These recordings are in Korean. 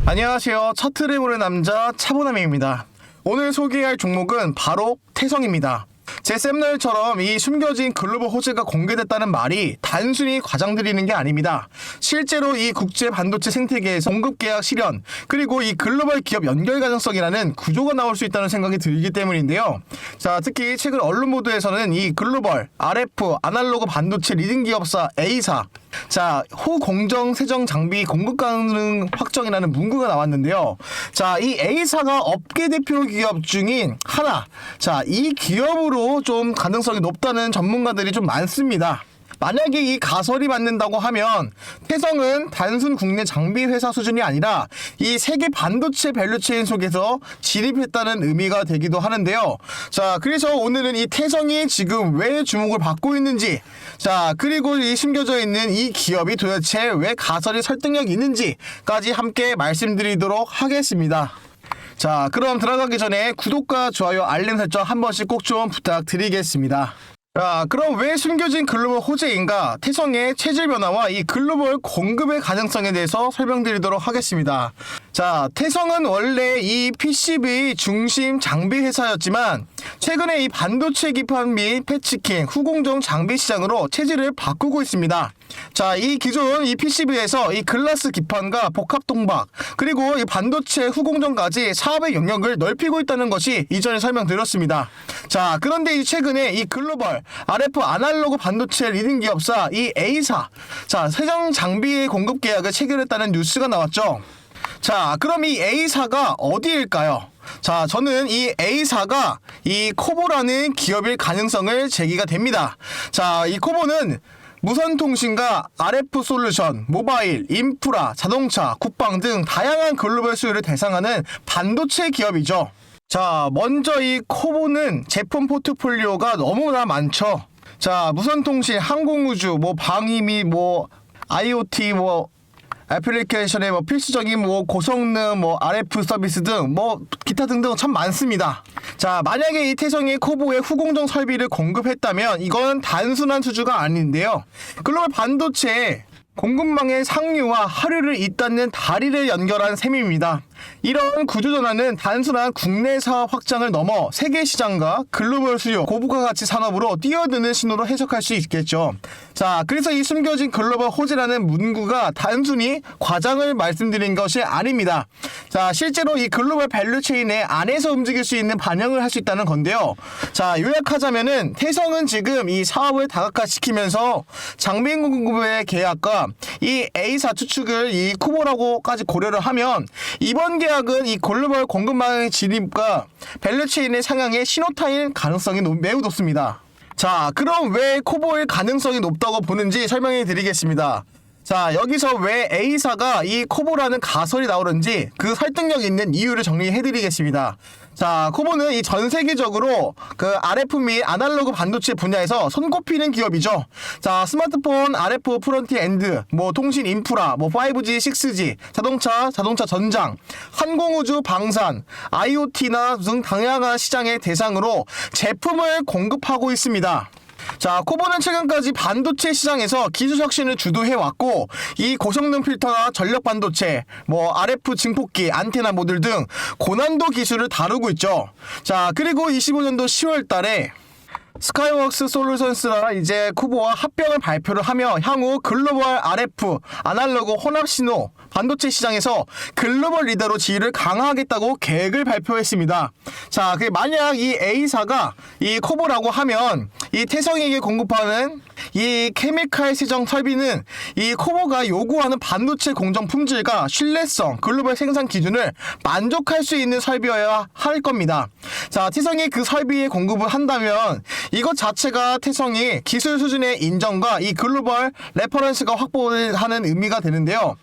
안녕하세요. 차트를 보는 남자 차보남입니다. 오늘 소개할 종목은 바로 태성입니다. 제 샘널처럼 이 숨겨진 글로벌 호재가 공개됐다는 말이 단순히 과장드리는 게 아닙니다. 실제로 이 국제 반도체 생태계에서 공급 계약 실현, 그리고 이 글로벌 기업 연결 가능성이라는 구조가 나올 수 있다는 생각이 들기 때문인데요. 자, 특히 최근 언론 보도에서는 이 글로벌 RF 아날로그 반도체 리딩 기업사 A사, 자, 호공정 세정 장비 공급 가능 확정이라는 문구가 나왔는데요. 자, 이 A사가 업계 대표 기업 중인 하나. 자, 이 기업으로 좀 가능성이 높다는 전문가들이 좀 많습니다. 만약에 이 가설이 맞는다고 하면 태성은 단순 국내 장비 회사 수준이 아니라 이 세계 반도체 밸류체인 속에서 진입했다는 의미가 되기도 하는데요. 자, 그래서 오늘은 이 태성이 지금 왜 주목을 받고 있는지, 자, 그리고 이 숨겨져 있는 이 기업이 도대체 왜 가설이 설득력이 있는지까지 함께 말씀드리도록 하겠습니다. 자, 그럼 들어가기 전에 구독과 좋아요, 알림 설정 한 번씩 꼭 좀 부탁드리겠습니다. 자, 그럼 왜 숨겨진 글로벌 호재인가? 태성의 체질 변화와 이 글로벌 공급의 가능성에 대해서 설명드리도록 하겠습니다. 자, 태성은 원래 이 PCB 중심 장비 회사였지만 최근에 이 반도체 기판 및 패치킹, 후공정 장비 시장으로 체질을 바꾸고 있습니다. 자, 이 기존 이 PCB에서 이 글라스 기판과 복합 동박, 그리고 이 반도체 후공정까지 사업의 영역을 넓히고 있다는 것이 이전에 설명드렸습니다. 자, 그런데 이 최근에 이 글로벌 RF 아날로그 반도체 리딩 기업사 이 A사, 자, 세정 장비의 공급 계약을 체결했다는 뉴스가 나왔죠. 자, 그럼 이 A사가 어디일까요? 자, 저는 이 A사가 이 코보라는 기업일 가능성을 제기가 됩니다. 자, 이 코보는 무선통신과 RF 솔루션, 모바일, 인프라, 자동차, 국방 등 다양한 글로벌 수요를 대상하는 반도체 기업이죠. 자, 먼저 이 코보는 제품 포트폴리오가 너무나 많죠. 자, 무선통신, 항공우주, 방위 및 IoT, 애플리케이션의 필수적인 고성능 RF 서비스 등 기타 등등 참 많습니다. 자, 만약에 이 태성이 코보의 후공정 설비를 공급했다면 이건 단순한 수주가 아닌데요. 글로벌 반도체 공급망의 상류와 하류를 잇닿는 다리를 연결한 셈입니다. 이런 구조전환은 단순한 국내 사업 확장을 넘어 세계 시장과 글로벌 수요, 고부가 가치 산업으로 뛰어드는 신호로 해석할 수 있겠죠. 자, 그래서 이 숨겨진 글로벌 호재라는 문구가 단순히 과장을 말씀드린 것이 아닙니다. 자, 실제로 이 글로벌 밸류체인의 안에서 움직일 수 있는 반영을 할 수 있다는 건데요. 자, 요약하자면은 태성은 지금 이 사업을 다각화시키면서 장비 공급의 계약과 이 A사 추측을 이 코보라고까지 고려를 하면 이번 계약은 이 글로벌 공급망의 진입과 밸류체인의 상향의 신호탄일 가능성이 매우 높습니다. 자, 그럼 왜 코보일 가능성이 높다고 보는지 설명해 드리겠습니다. 자, 여기서 왜 A사가 이 코보라는 가설이 나오는지 그 설득력 있는 이유를 정리해 드리겠습니다. 자, 코보는 이 전 세계적으로 그 RF 및 아날로그 반도체 분야에서 손꼽히는 기업이죠. 자, 스마트폰 RF 프론트엔드, 통신 인프라, 5G, 6G, 자동차 전장, 항공우주 방산, IoT나 등 다양한 시장의 대상으로 제품을 공급하고 있습니다. 자, 코보는 최근까지 반도체 시장에서 기술 혁신을 주도해왔고 이 고성능 필터나 전력 반도체, RF 증폭기, 안테나 모듈 등 고난도 기술을 다루고 있죠. 자, 그리고 25년도 10월 달에 스카이웍스 솔루션스라 이제 코보와 합병을 발표를 하며 향후 글로벌 RF 아날로그 혼합신호 반도체 시장에서 글로벌 리더로 지위를 강화하겠다고 계획을 발표했습니다. 자, 만약 이 A사가 이 코보라고 하면 이 태성에게 공급하는 이 케미칼 세정 설비는 이 코보가 요구하는 반도체 공정 품질과 신뢰성, 글로벌 생산 기준을 만족할 수 있는 설비여야 할 겁니다. 자, 태성이 그 설비에 공급을 한다면 이것 자체가 태성이 기술 수준의 인정과 이 글로벌 레퍼런스가 확보를 하는 의미가 되는데요.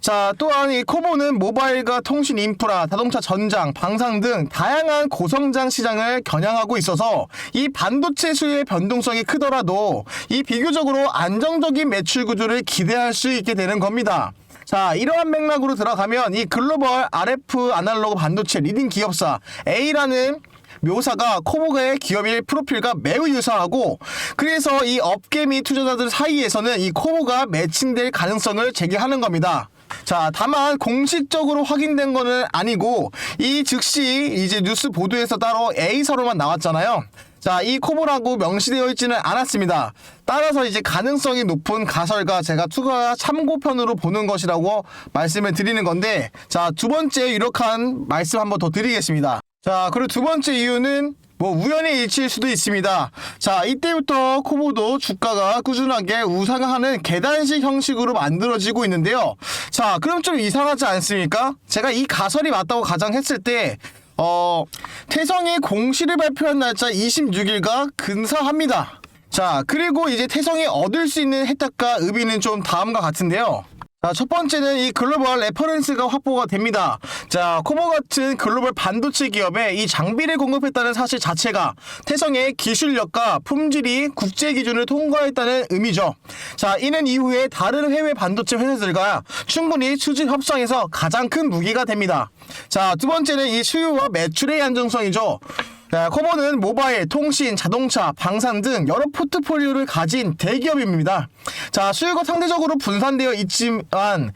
자, 또한 이 코보는 모바일과 통신 인프라, 자동차 전장, 방산 등 다양한 고성장 시장을 겨냥하고 있어서 이 반도체 수요의 변동성이 크더라도 이 비교적으로 안정적인 매출 구조를 기대할 수 있게 되는 겁니다. 자, 이러한 맥락으로 들어가면 이 글로벌 RF 아날로그 반도체 리딩 기업사 A라는 묘사가 코보의 기업의 프로필과 매우 유사하고, 그래서 이 업계 및 투자자들 사이에서는 이 코보가 매칭될 가능성을 제기하는 겁니다. 자, 다만 공식적으로 확인된 거는 아니고 이 즉시 이제 뉴스 보도에서 따로 A사로만 나왔잖아요. 자, 이 코보라고 명시되어 있지는 않았습니다. 따라서 이제 가능성이 높은 가설과 제가 추가 참고편으로 보는 것이라고 말씀을 드리는 건데, 자, 두 번째 유력한 말씀 한번 더 드리겠습니다. 자, 그리고 두 번째 이유는 우연의 일치일 수도 있습니다. 자, 이때부터 코보도 주가가 꾸준하게 우상향하는 계단식 형식으로 만들어지고 있는데요. 자, 그럼 좀 이상하지 않습니까? 제가 이 가설이 맞다고 가정했을 때 태성이 공시를 발표한 날짜 26일과 근사합니다. 자, 그리고 이제 태성이 얻을 수 있는 혜택과 의미는 좀 다음과 같은데요. 자, 첫 번째는 이 글로벌 레퍼런스가 확보가 됩니다. 자, 코보 같은 글로벌 반도체 기업에 이 장비를 공급했다는 사실 자체가 태성의 기술력과 품질이 국제 기준을 통과했다는 의미죠. 자, 이는 이후에 다른 해외 반도체 회사들과 충분히 수직 협상에서 가장 큰 무기가 됩니다. 자, 두 번째는 이 수요와 매출의 안정성이죠. 자, 코보는 모바일, 통신, 자동차, 방산 등 여러 포트폴리오를 가진 대기업입니다. 자, 수요가 상대적으로 분산되어 있지만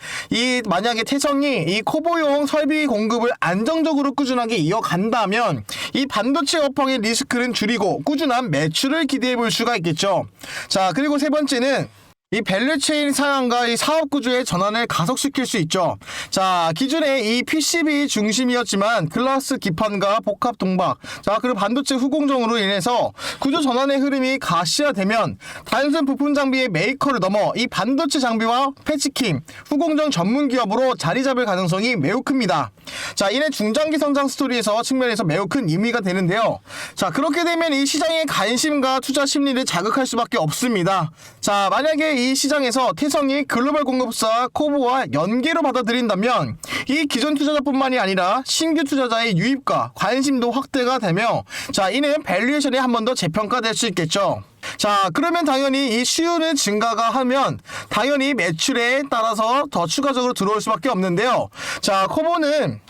만약에 태성이 이 코보용 설비 공급을 안정적으로 꾸준하게 이어간다면 이 반도체 업황의 리스크는 줄이고 꾸준한 매출을 기대해 볼 수가 있겠죠. 자, 그리고 세 번째는 이 밸류체인 상향과 이 사업 구조의 전환을 가속시킬 수 있죠. 자, 기존에 이 PCB 중심이었지만 글라스 기판과 복합 동박, 자, 그리고 반도체 후공정으로 인해서 구조 전환의 흐름이 가시화되면 단순 부품 장비의 메이커를 넘어 이 반도체 장비와 패치킹, 후공정 전문 기업으로 자리 잡을 가능성이 매우 큽니다. 자, 이는 중장기 성장 스토리에서 측면에서 매우 큰 의미가 되는데요. 자, 그렇게 되면 이 시장의 관심과 투자 심리를 자극할 수밖에 없습니다. 자, 만약에 이 시장에서 태성이 글로벌 공급사 코보와 연계로 받아들인다면 이 기존 투자자뿐만이 아니라 신규 투자자의 유입과 관심도 확대가 되며, 자, 이는 밸류에이션이 한 번 더 재평가될 수 있겠죠. 자, 그러면 당연히 이 수요는 증가가 하면 당연히 매출에 따라서 더 추가적으로 들어올 수밖에 없는데요. 자, 코보는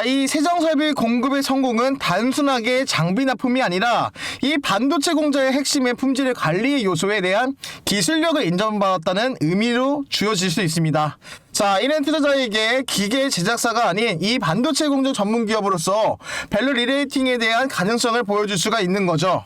이 세정 설비 공급의 성공은 단순하게 장비 납품이 아니라 이 반도체 공자의 핵심의 품질의 관리 요소에 대한 기술력을 인정받았다는 의미로 주어질 수 있습니다. 자, 이는 투자자에게 기계 제작사가 아닌 이 반도체 공정 전문 기업으로서 밸류 리레이팅에 대한 가능성을 보여줄 수가 있는 거죠.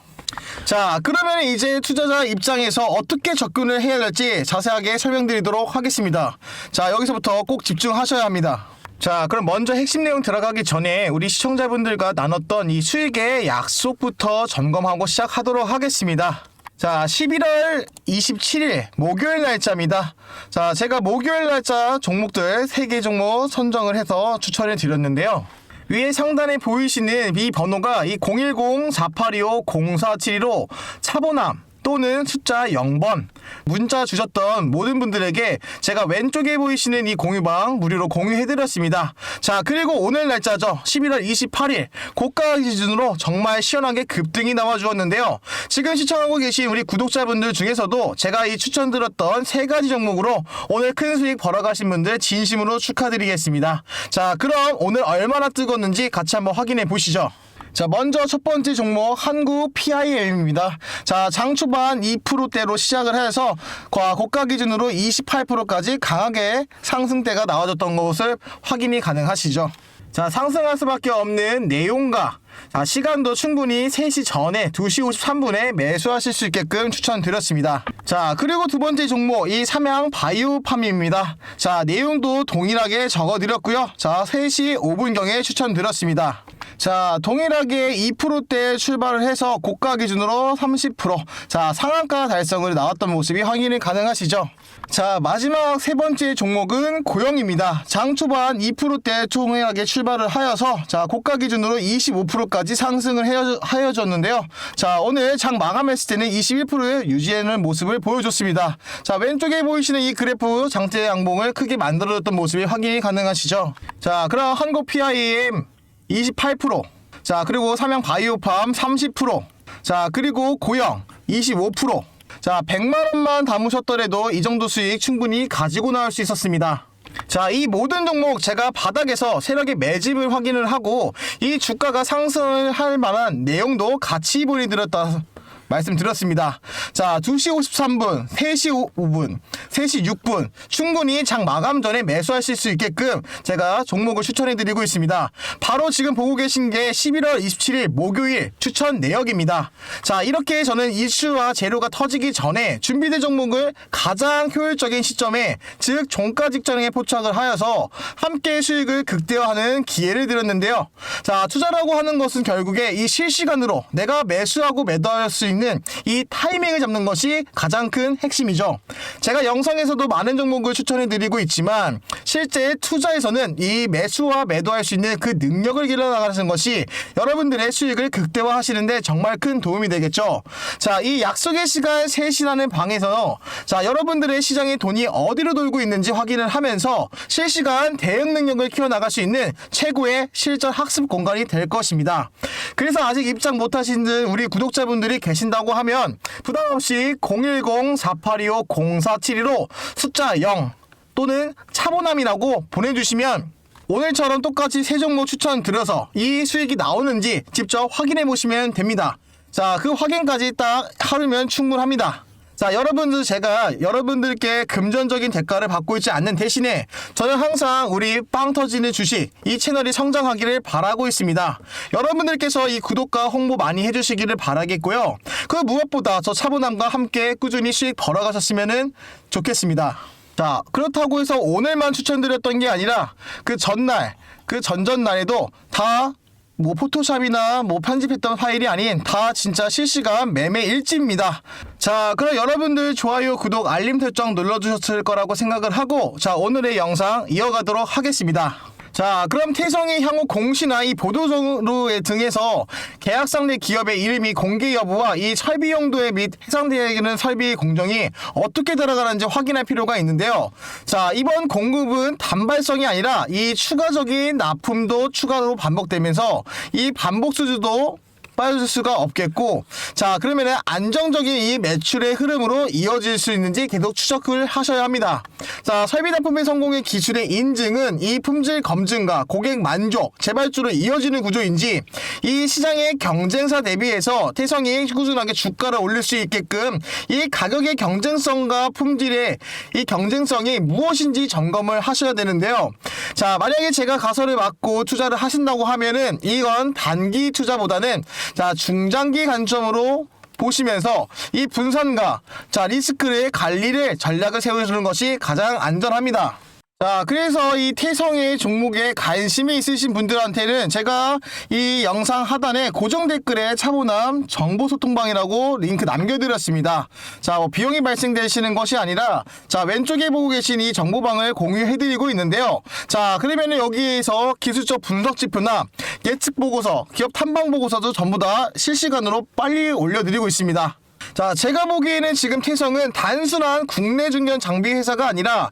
자, 그러면 이제 투자자 입장에서 어떻게 접근을 해야 할지 자세하게 설명드리도록 하겠습니다. 자, 여기서부터 꼭 집중하셔야 합니다. 자, 그럼 먼저 핵심 내용 들어가기 전에 우리 시청자분들과 나눴던 이 수익의 약속부터 점검하고 시작하도록 하겠습니다. 자, 11월 27일 목요일 날짜입니다. 자, 제가 목요일 날짜 종목들 3개 종목 선정을 해서 추천을 드렸는데요. 위에 상단에 보이시는 이 번호가 이 010-4825-0472로 차보남 또는 숫자 0번 문자 주셨던 모든 분들에게 제가 왼쪽에 보이시는 이 공유방 무료로 공유해드렸습니다. 자, 그리고 오늘 날짜죠. 11월 28일 고가 기준으로 정말 시원하게 급등이 나와주었는데요. 지금 시청하고 계신 우리 구독자분들 중에서도 제가 이 추천드렸던 3가지 종목으로 오늘 큰 수익 벌어가신 분들 진심으로 축하드리겠습니다. 자, 그럼 오늘 얼마나 뜨겁는지 같이 한번 확인해 보시죠. 자, 먼저 첫 번째 종목 한국 PIM입니다. 자, 장 초반 2%대로 시작을 해서 고가 기준으로 28%까지 강하게 상승대가 나와줬던 것을 확인이 가능하시죠. 자, 상승할 수밖에 없는 내용과 자, 시간도 충분히 3시 전에 2시 53분에 매수하실 수 있게끔 추천드렸습니다. 자, 그리고 두 번째 종목 이 삼양 바이오팜입니다. 자, 내용도 동일하게 적어드렸고요. 자, 3시 5분경에 추천드렸습니다. 자, 동일하게 2%대 출발을 해서 고가 기준으로 30%, 자, 상한가 달성을 나왔던 모습이 확인이 가능하시죠. 자, 마지막 세 번째 종목은 고영입니다. 장 초반 2%대 동일하게 출발을 하여서 자, 고가 기준으로 25%까지 상승을 하여졌는데요. 자, 오늘 장 마감했을 때는 21%의 유지하는 모습을 보여줬습니다. 자, 왼쪽에 보이시는 이 그래프 장대 양봉을 크게 만들어줬던 모습이 확인이 가능하시죠. 자, 그럼 한국 PIM 28%, 자, 그리고 삼양 바이오팜 30%, 자, 그리고 고영 25%. 자, 100만원만 담으셨더라도 이 정도 수익 충분히 가지고 나올 수 있었습니다. 자, 이 모든 종목 제가 바닥에서 세력의 매집을 확인을 하고 이 주가가 상승을 할 만한 내용도 같이 보내드렸다 말씀드렸습니다. 자, 2시 53분, 3시 5분, 3시 6분 충분히 장 마감 전에 매수하실 수 있게끔 제가 종목을 추천해드리고 있습니다. 바로 지금 보고 계신 게 11월 27일 목요일 추천 내역입니다. 자, 이렇게 저는 이슈와 재료가 터지기 전에 준비된 종목을 가장 효율적인 시점에, 즉 종가 직전에 포착을 하여서 함께 수익을 극대화하는 기회를 드렸는데요. 자, 투자라고 하는 것은 결국에 이 실시간으로 내가 매수하고 매도할 수 있는 이 타이밍을 잡는 것이 가장 큰 핵심이죠. 제가 영상에서도 많은 종목을 추천해드리고 있지만 실제 투자에서는 이 매수와 매도할 수 있는 그 능력을 길러나가는 것이 여러분들의 수익을 극대화하시는데 정말 큰 도움이 되겠죠. 자, 이 약속의 시간 3시라는 방에서 자, 여러분들의 시장의 돈이 어디로 돌고 있는지 확인을 하면서 실시간 대응 능력을 키워나갈 수 있는 최고의 실전 학습 공간이 될 것입니다. 그래서 아직 입장 못하신 우리 구독자분들이 계신다고 하면 부담없이 010-4825-0472로 숫자 0 또는 차보남이라고 보내주시면 오늘처럼 똑같이 세 종목 추천드려서 이 수익이 나오는지 직접 확인해 보시면 됩니다. 자, 그 확인까지 딱 하루면 충분합니다. 자, 제가 여러분들께 금전적인 대가를 받고 있지 않는 대신에 저는 항상 우리 빵 터지는 주식 이 채널이 성장하기를 바라고 있습니다. 여러분들께서 이 구독과 홍보 많이 해주시기를 바라겠고요. 그 무엇보다 저 차분함과 함께 꾸준히 수익 벌어가셨으면 좋겠습니다. 자, 그렇다고 해서 오늘만 추천드렸던 게 아니라 그 전날, 그 전전날에도 다 포토샵이나 편집했던 파일이 아닌 다 진짜 실시간 매매 일지입니다. 자, 그럼 여러분들 좋아요, 구독, 알림 설정 눌러주셨을 거라고 생각을 하고 자, 오늘의 영상 이어가도록 하겠습니다. 자, 그럼 태성이 향후 공시나 이 보도자료 등에서 계약 상대 기업의 이름이 공개 여부와 이 설비 용도에 및 해당되는 설비 공정이 어떻게 들어가는지 확인할 필요가 있는데요. 자, 이번 공급은 단발성이 아니라 이 추가적인 납품도 추가로 반복되면서 이 반복 수주도 빠질 수가 없겠고, 자, 그러면은 안정적인 이 매출의 흐름으로 이어질 수 있는지 계속 추적을 하셔야 합니다. 자, 설비 납품의 성공의 기술의 인증은 이 품질 검증과 고객 만족, 재발주로 이어지는 구조인지 이 시장의 경쟁사 대비해서 태성이 꾸준하게 주가를 올릴 수 있게끔 이 가격의 경쟁성과 품질의 이 경쟁성이 무엇인지 점검을 하셔야 되는데요. 자, 만약에 제가 가설을 맞고 투자를 하신다고 하면은 이건 단기 투자보다는 자, 중장기 관점으로 보시면서 이 분산과 자, 리스크의 관리를 전략을 세우는 것이 가장 안전합니다. 자, 그래서 이 태성의 종목에 관심이 있으신 분들한테는 제가 이 영상 하단에 고정 댓글에 차보남 정보소통방이라고 링크 남겨드렸습니다. 자, 비용이 발생되시는 것이 아니라 자, 왼쪽에 보고 계신 이 정보방을 공유해드리고 있는데요. 자, 그러면 여기에서 기술적 분석 지표나 예측 보고서, 기업 탐방 보고서도 전부 다 실시간으로 빨리 올려드리고 있습니다. 자, 제가 보기에는 지금 태성은 단순한 국내 중견 장비 회사가 아니라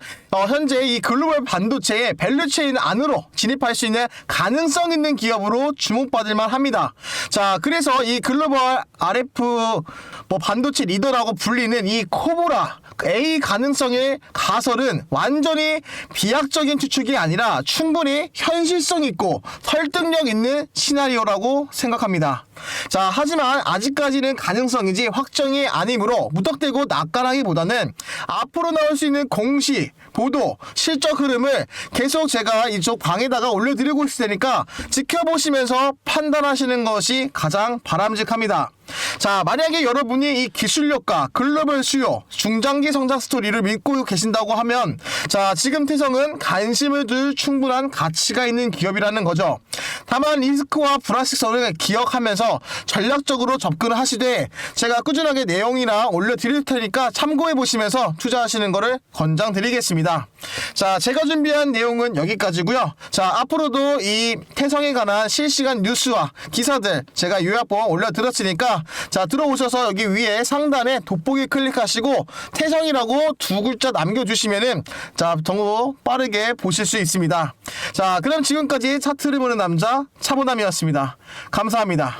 현재 이 글로벌 반도체의 밸류체인 안으로 진입할 수 있는 가능성 있는 기업으로 주목받을 만합니다. 자, 그래서 이 글로벌 RF 반도체 리더라고 불리는 이 코보라 A 가능성의 가설은 완전히 비약적인 추측이 아니라 충분히 현실성 있고 설득력 있는 시나리오라고 생각합니다. 자, 하지만 아직까지는 가능성이지 확정이 아니므로 무턱대고 낙관하기보다는 앞으로 나올 수 있는 공시, 보도, 실적 흐름을 계속 제가 이쪽 방에다가 올려드리고 있을 테니까 지켜보시면서 판단하시는 것이 가장 바람직합니다. 자, 만약에 여러분이 이 기술력과 글로벌 수요, 중장기 성장 스토리를 믿고 계신다고 하면 자, 지금 태성은 관심을 둘 충분한 가치가 있는 기업이라는 거죠. 다만 리스크와 불확실성을 기억하면서 전략적으로 접근을 하시되 제가 꾸준하게 내용이나 올려드릴 테니까 참고해 보시면서 투자하시는 것을 권장드리겠습니다. 자, 제가 준비한 내용은 여기까지고요. 자, 앞으로도 이 태성에 관한 실시간 뉴스와 기사들 제가 요약본 올려드렸으니까 자, 들어오셔서 여기 위에 상단에 돋보기 클릭하시고 태성이라고 두 글자 남겨주시면은 자, 더 빠르게 보실 수 있습니다. 자, 그럼 지금까지 차트를 보는 남자 차보남이었습니다. 감사합니다.